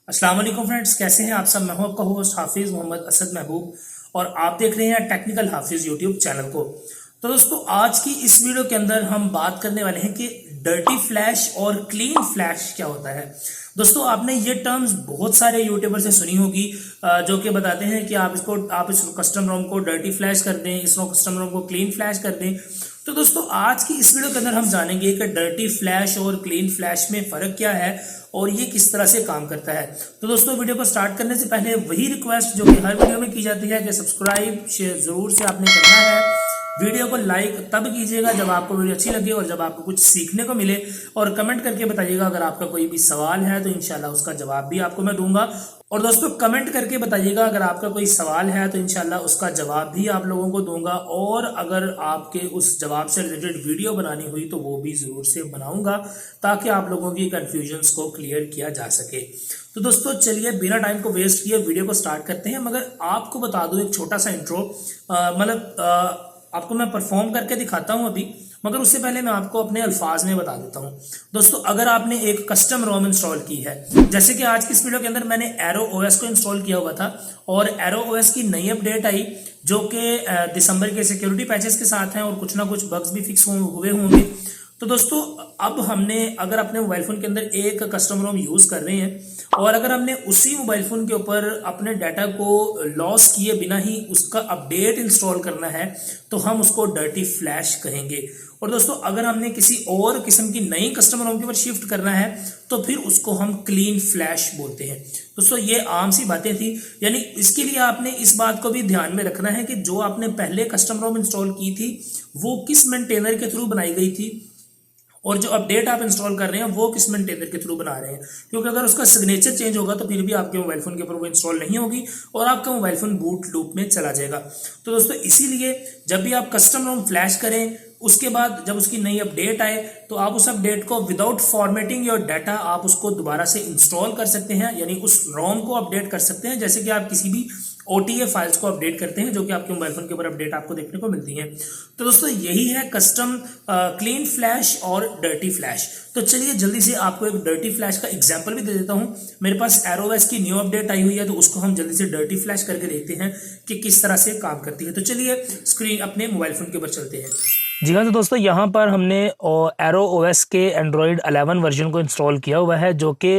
अस्सलाम वालेकुम फ्रेंड्स, कैसे हैं आप सब। मैं हूं आपका होस्ट हाफिज मोहम्मद असद महबूब और आप देख रहे हैं टेक्निकल हाफिज यूट्यूब चैनल को। तो दोस्तों, आज की इस वीडियो के अंदर हम बात करने वाले हैं कि डर्टी फ्लैश और क्लीन फ्लैश क्या होता है। दोस्तों, आपने ये टर्म्स बहुत सारे यूट्यूबर से सुनी होगी, जो कि बताते हैं कि आप इस कस्टम रोम को डर्टी फ्लैश कर दें, इस कस्टम रोम को क्लीन फ्लैश कर दें। तो दोस्तों, आज की इस वीडियो के अंदर हम जानेंगे कि डर्टी फ्लैश और क्लीन फ्लैश में फ़र्क क्या है और ये किस तरह से काम करता है। तो दोस्तों, वीडियो को स्टार्ट करने से पहले वही रिक्वेस्ट जो कि हर वीडियो में की जाती है कि सब्सक्राइब शेयर ज़रूर से आपने करना है। वीडियो को लाइक तब कीजिएगा जब आपको वीडियो अच्छी लगे और जब आपको कुछ सीखने को मिले, और कमेंट करके बताइएगा अगर आपका कोई भी सवाल है तो इंशाल्लाह उसका जवाब भी आपको मैं दूंगा। और दोस्तों, कमेंट करके बताइएगा अगर आपका कोई सवाल है तो इंशाल्लाह उसका जवाब भी आप लोगों को दूंगा, और अगर आपके उस जवाब से रिलेटेड वीडियो बनानी हुई तो वो भी ज़रूर से बनाऊंगा ताकि आप लोगों की कन्फ्यूजन्स को क्लियर किया जा सके। तो दोस्तों, चलिए बिना टाइम को वेस्ट किए वीडियो को स्टार्ट करते हैं। मगर आपको बता दूं एक छोटा सा इंट्रो, आपको मैं परफॉर्म करके दिखाता हूं अभी, मगर उससे पहले मैं आपको अपने अल्फाज में बता देता हूं। दोस्तों, अगर आपने एक कस्टम रोम इंस्टॉल की है, जैसे कि आज की इस वीडियो के अंदर मैंने एरो ओएस को इंस्टॉल किया हुआ था और एरो ओएस की नई अपडेट आई जो कि दिसंबर के सिक्योरिटी पैचेस के साथ हैं और कुछ ना कुछ बग्स भी फिक्स हुए होंगे। तो दोस्तों, अब हमने अगर अपने मोबाइल फोन के अंदर एक कस्टम रोम यूज कर रहे हैं और अगर हमने उसी मोबाइल फोन के ऊपर अपने डाटा को लॉस किए बिना ही उसका अपडेट इंस्टॉल करना है तो हम उसको डर्टी फ्लैश कहेंगे। और दोस्तों, अगर हमने किसी और किस्म की नई कस्टम रोम के ऊपर शिफ्ट करना है तो फिर उसको हम क्लीन फ्लैश बोलते हैं। दोस्तों, ये आम सी बातें थी, यानी इसके लिए आपने इस बात को भी ध्यान में रखना है कि जो आपने पहले कस्टम रोम इंस्टॉल की थी वो किस मेंटेनर के थ्रू बनाई गई थी और जो अपडेट आप इंस्टॉल कर रहे हैं वो किस मेंटेनर के थ्रू बना रहे हैं, क्योंकि अगर उसका सिग्नेचर चेंज होगा तो फिर भी आपके मोबाइल फोन के ऊपर वो इंस्टॉल नहीं होगी और आपका मोबाइल फोन बूट लूप में चला जाएगा। तो दोस्तों, इसीलिए जब भी आप कस्टम रोम फ्लैश करें उसके बाद जब उसकी नई अपडेट आए तो आप उस अपडेट को विदाउट फॉर्मेटिंग योर डाटा आप उसको दोबारा से इंस्टॉल कर सकते हैं, यानी उस रोम को अपडेट कर सकते हैं, जैसे कि आप किसी भी OTA फाइल्स को अपडेट करते हैं जो कि आपके मोबाइल फोन के ऊपर अपडेट आपको देखने को मिलती है। तो दोस्तों, यही है कस्टम क्लीन फ्लैश और डर्टी फ्लैश। तो चलिए जल्दी से आपको एक डर्टी फ्लैश का एग्जांपल भी दे देता हूं। मेरे पास एरोवेस की न्यू अपडेट आई हुई है तो उसको हम जल्दी से डर्टी फ्लैश करके देखते हैं कि किस तरह से काम करती है। तो चलिए स्क्रीन अपने मोबाइल फोन के ऊपर चलते हैं। जी हाँ, तो दोस्तों यहाँ पर हमने एरो ओएस के एंड्रॉयड 11 वर्जन को इंस्टॉल किया हुआ है जो कि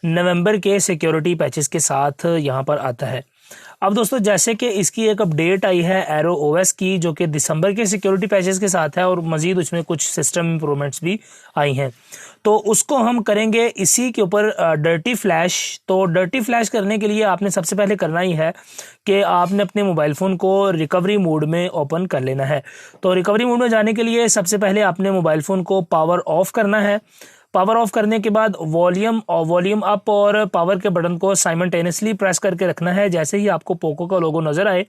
नवंबर के सिक्योरिटी पैचेस के साथ यहाँ पर आता है। अब दोस्तों, जैसे कि इसकी एक अपडेट आई है एरो ओएस की जो कि दिसंबर के सिक्योरिटी पैचेस के साथ है और मज़ीद उसमें कुछ सिस्टम इंप्रूवमेंट्स भी आई हैं, तो उसको हम करेंगे इसी के ऊपर डर्टी फ्लैश। तो डर्टी फ्लैश करने के लिए आपने सबसे पहले करना ही है कि आपने अपने मोबाइल फ़ोन को रिकवरी मोड में ओपन कर लेना है। तो रिकवरी मोड में जाने के लिए सबसे पहले आपने मोबाइल फ़ोन को पावर ऑफ करना है। पावर ऑफ करने के बाद वॉल्यूम अप और पावर के बटन को साइमल्टेनियसली प्रेस करके रखना है। जैसे ही आपको पोको का लोगो नज़र आए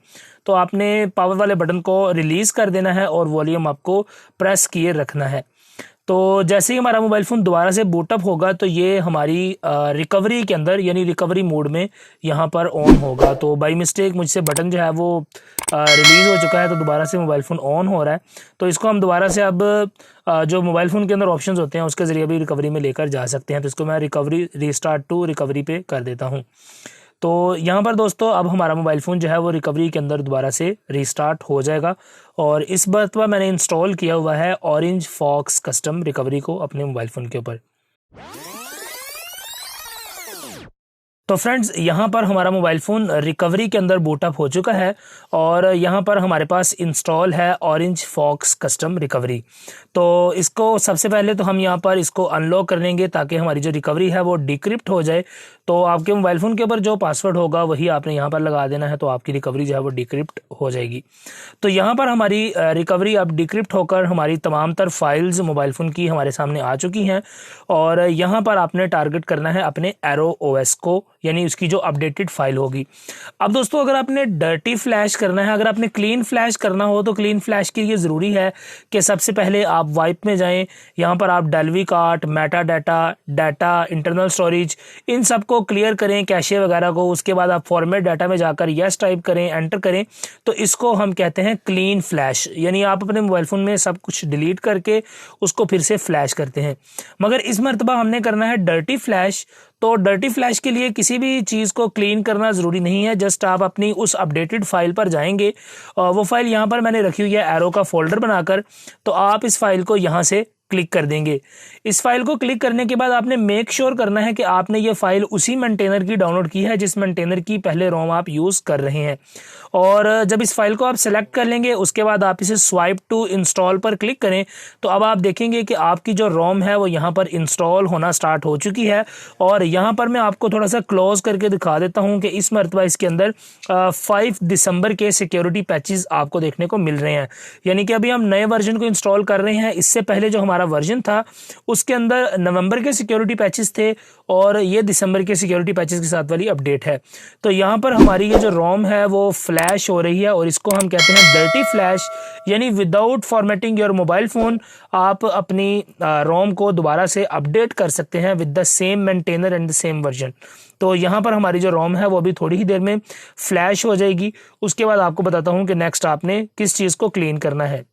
तो आपने पावर वाले बटन को रिलीज़ कर देना है और वॉल्यूम अप को प्रेस किए रखना है। तो जैसे ही हमारा मोबाइल फ़ोन दोबारा से बूटअप होगा तो ये हमारी रिकवरी के अंदर यानी रिकवरी मोड में यहाँ पर ऑन होगा। तो बाय मिस्टेक मुझसे बटन जो है वो रिलीज़ हो चुका है तो दोबारा से मोबाइल फ़ोन ऑन हो रहा है। तो इसको हम दोबारा से अब जो मोबाइल फ़ोन के अंदर ऑप्शंस होते हैं उसके ज़रिए भी रिकवरी में लेकर जा सकते हैं। तो इसको मैं रिकवरी रीस्टार्ट टू रिकवरी पे कर देता हूँ। तो यहाँ पर दोस्तों अब हमारा मोबाइल फ़ोन जो है वो रिकवरी के अंदर दोबारा से रीस्टार्ट हो जाएगा और इस मरतबा मैंने इंस्टॉल किया हुआ है ऑरेंज फॉक्स कस्टम रिकवरी को अपने मोबाइल फ़ोन के ऊपर। तो फ्रेंड्स, यहाँ पर हमारा मोबाइल फ़ोन रिकवरी के अंदर बूटअप हो चुका है और यहाँ पर हमारे पास इंस्टॉल है ऑरेंज फॉक्स कस्टम रिकवरी। तो इसको सबसे पहले तो हम यहाँ पर इसको अनलॉक कर लेंगे ताकि हमारी जो रिकवरी है वो डिक्रिप्ट हो जाए। तो आपके मोबाइल फ़ोन के ऊपर जो पासवर्ड होगा वही आपने यहाँ पर लगा देना है, तो आपकी रिकवरी जो है वो डिक्रिप्ट हो जाएगी। तो यहाँ पर हमारी रिकवरी अब डिक्रिप्ट होकर हमारी तमाम तर फाइल्स मोबाइल फ़ोन की हमारे सामने आ चुकी हैं और यहाँ पर आपने टारगेट करना है अपने एरो ओएस को, यानी उसकी जो अपडेटेड फाइल होगी। अब दोस्तों, अगर आपने डर्टी फ्लैश करना है, अगर आपने क्लीन फ्लैश करना हो तो क्लीन फ्लैश के लिए ज़रूरी है कि सबसे पहले आप वाइप में जाएं। यहाँ पर आप डेल्वी कार्ट, मेटा डाटा, इंटरनल स्टोरेज, इन सब को क्लियर करें, कैशे वगैरह को। उसके बाद आप फॉर्मेट डाटा में जाकर यस टाइप करें, एंटर करें। तो इसको हम कहते हैं क्लीन फ्लैश, यानी आप अपने मोबाइल फ़ोन में सब कुछ डिलीट करके उसको फिर से फ्लैश करते हैं। मगर इस मरतबा हमने करना है डर्टी फ्लैश। तो डर्टी फ्लैश के लिए किसी भी चीज़ को क्लीन करना ज़रूरी नहीं है, जस्ट आप अपनी उस अपडेटेड फाइल पर जाएंगे। वो फाइल यहाँ पर मैंने रखी हुई है एरो का फोल्डर बनाकर, तो आप इस फाइल को यहाँ से क्लिक कर देंगे। इस फाइल को क्लिक करने के बाद आपने मेक श्योर करना है कि आपने ये फाइल उसी मेंटेनर की डाउनलोड की है जिस मेंटेनर की पहले रोम आप यूज़ कर रहे हैं। और जब इस फाइल को आप सेलेक्ट कर लेंगे उसके बाद आप इसे स्वाइप टू इंस्टॉल पर क्लिक करें तो अब आप देखेंगे कि आपकी जो रोम है वो यहाँ पर इंस्टॉल होना स्टार्ट हो चुकी है। और यहाँ पर मैं आपको थोड़ा सा क्लोज करके दिखा देता हूँ कि इस मरतबा इसके अंदर 5 दिसंबर के सिक्योरिटी पैचेस आपको देखने को मिल रहे हैं। यानी कि अभी हम नए वर्जन को इंस्टॉल कर रहे हैं। इससे पहले जो हमारा वर्जन था उसके अंदर नवंबर के सिक्योरिटी पैचेस थे और ये दिसंबर के सिक्योरिटी पैचेस के साथ वाली अपडेट है। तो यहाँ पर हमारी ये जो रोम है वो फ्लैश हो रही है और इसको हम कहते हैं डर्टी फ्लैश, यानी without formatting your mobile phone आप अपनी रोम को दोबारा से अपडेट कर सकते हैं with the same maintainer and the same version. तो यहाँ पर हमारी जो रोम है वो अभी थोड़ी ही देर में फ्लैश हो जाएगी। उसके बाद आपको बताता हूँ कि नेक्स्ट आपने किस चीज़ को क्लीन करना है।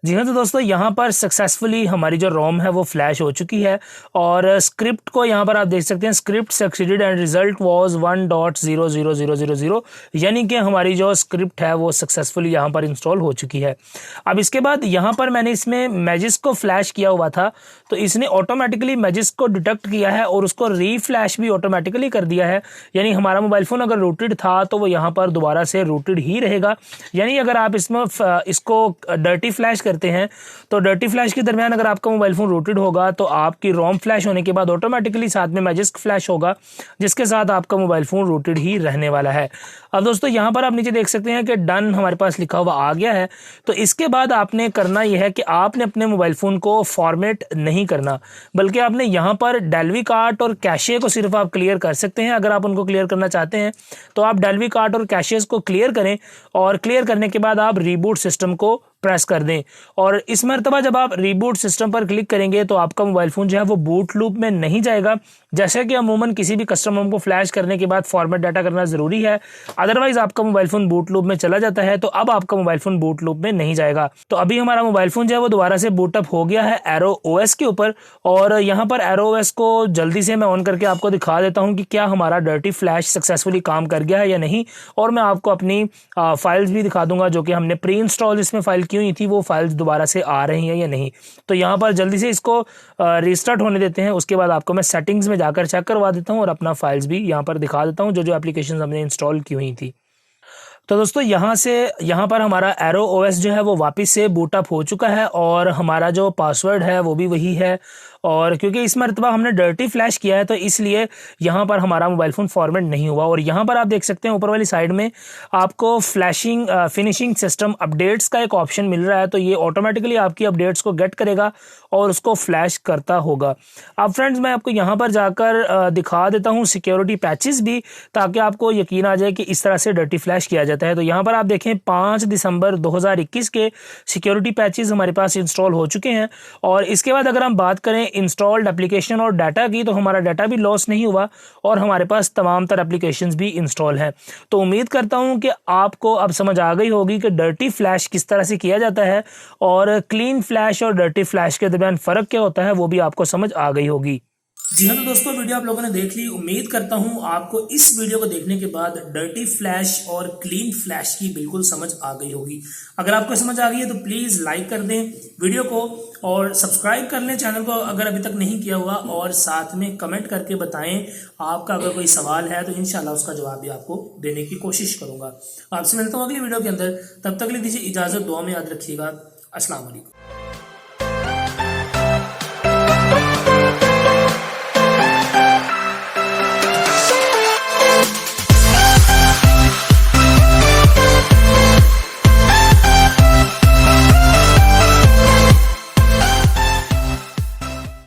जी हाँ, तो दोस्तों यहाँ पर सक्सेसफुली हमारी जो रोम है वो फ्लैश हो चुकी है और स्क्रिप्ट को यहाँ पर आप देख सकते हैं, script succeeded and result was 1.00000, यानी कि हमारी जो स्क्रिप्ट है वो सक्सेसफुली यहाँ पर इंस्टॉल हो चुकी है। अब इसके बाद यहाँ पर मैंने इसमें मैजिस्क को फ्लैश किया हुआ था तो इसने ऑटोमेटिकली मैजिस्क को डिटेक्ट किया है और उसको रीफ्लैश भी ऑटोमेटिकली कर दिया है। यानी हमारा मोबाइल फ़ोन अगर रूटेड था तो वो यहाँ पर दोबारा से रूटेड ही रहेगा। यानी अगर आप इसमें इसको डर्टी फ्लैश करते हैं तो डर्टी फ्लैश के दरमियान अगर आपका मोबाइल फ़ोन रूटेड होगा तो आपकी रोम फ्लैश होने के बाद ऑटोमेटिकली साथ में मैजिस्क फ्लैश होगा जिसके साथ आपका मोबाइल फ़ोन रूटेड ही रहने वाला है। अब दोस्तों यहाँ पर आप नीचे देख सकते हैं कि डन हमारे पास लिखा हुआ आ गया है। तो इसके बाद आपने करना यह है कि आपने अपने मोबाइल फ़ोन को फॉर्मेट नहीं करना, बल्कि आपने यहाँ पर डेल्वी कार्ट और कैशे को सिर्फ आप क्लियर कर सकते हैं। अगर आप उनको क्लियर करना चाहते हैं तो आप डेल्वी कार्ट और कैशेस को क्लियर करें और क्लियर करने के बाद आप रीबूट सिस्टम को प्रेस कर दें। और इस मरतबा जब आप रीबूट सिस्टम पर क्लिक करेंगे तो आपका मोबाइल फ़ोन जो है वो बूट लूप में नहीं जाएगा। जैसे कि अमूमन किसी भी कस्टम रोम को फ्लैश करने के बाद फॉर्मेट डाटा करना ज़रूरी है, अदरवाइज आपका मोबाइल फ़ोन बूट लूप में चला जाता है। तो अब आपका मोबाइल फ़ोन बूट लूप में नहीं जाएगा। तो अभी हमारा मोबाइल फ़ोन जो है वो दोबारा से बूटअप हो गया है एरो ओएस के ऊपर। और यहाँ पर एरो ओएस को जल्दी से मैं ऑन करके आपको दिखा देता हूँ कि क्या हमारा डर्टी फ्लैश सक्सेसफुली काम कर गया है या नहीं। और मैं आपको अपनी फाइल्स भी दिखा दूंगा जो कि हमने प्री इंस्टॉल इसमें फाइल की हुई थी, वो फाइल्स दोबारा से आ रही हैं या नहीं। तो यहाँ पर जल्दी से इसको रिस्टार्ट होने देते हैं। उसके बाद आपको मैं सेटिंग्स में जाकर चेक करवा देता हूँ और अपना फाइल्स भी यहाँ पर दिखा देता हूँ जो जो एप्लीकेशन हमने इंस्टॉल की हुई थी। तो दोस्तों यहाँ पर हमारा एरो ओएस जो है वो वापस से बूटअप हो चुका है और हमारा जो पासवर्ड है वो भी वही है। और क्योंकि इस मरतबा हमने डर्टी फ्लैश किया है तो इसलिए यहाँ पर हमारा मोबाइल फ़ोन फॉर्मेट नहीं हुआ। और यहाँ पर आप देख सकते हैं ऊपर वाली साइड में आपको फ्लैशिंग फिनिशिंग सिस्टम अपडेट्स का एक ऑप्शन मिल रहा है। तो ये ऑटोमेटिकली आपकी अपडेट्स को गेट करेगा और उसको फ्लैश करता होगा। अब फ्रेंड्स मैं आपको यहाँ पर जाकर दिखा देता हूँ सिक्योरिटी पैचेस भी, ताकि आपको यकीन आ जाए कि इस तरह से डर्टी फ्लैश किया जाता है। तो यहाँ पर आप देखें 5 दिसंबर 2021 के सिक्योरिटी पैचेस हमारे पास इंस्टॉल हो चुके हैं। और इसके बाद अगर हम बात करें इंस्टॉल्ड एप्लीकेशन और डाटा की, तो हमारा डाटा भी लॉस नहीं हुआ और हमारे पास तमाम तर एप्लीकेशंस भी इंस्टॉल हैं। तो उम्मीद करता हूं कि आपको अब समझ आ गई होगी कि डर्टी फ्लैश किस तरह से किया जाता है और क्लीन फ्लैश और डर्टी फ्लैश के दरमियान फ़र्क क्या होता है वो भी आपको समझ आ गई होगी। जी हाँ, तो दोस्तों वीडियो आप लोगों ने देख ली। उम्मीद करता हूँ आपको इस वीडियो को देखने के बाद डर्टी फ्लैश और क्लीन फ्लैश की बिल्कुल समझ आ गई होगी। अगर आपको समझ आ गई है तो प्लीज़ लाइक कर दें वीडियो को और सब्सक्राइब कर लें चैनल को अगर अभी तक नहीं किया हुआ, और साथ में कमेंट करके बताएं आपका अगर कोई सवाल है तो इंशाल्लाह उसका जवाब भी आपको देने की कोशिश करूँगा। आपसे मिलता हूँ अगली वीडियो के अंदर, तब तक के लिए दीजिए इजाज़त, दुआ में याद रखिएगा। अस्सलाम वालेकुम।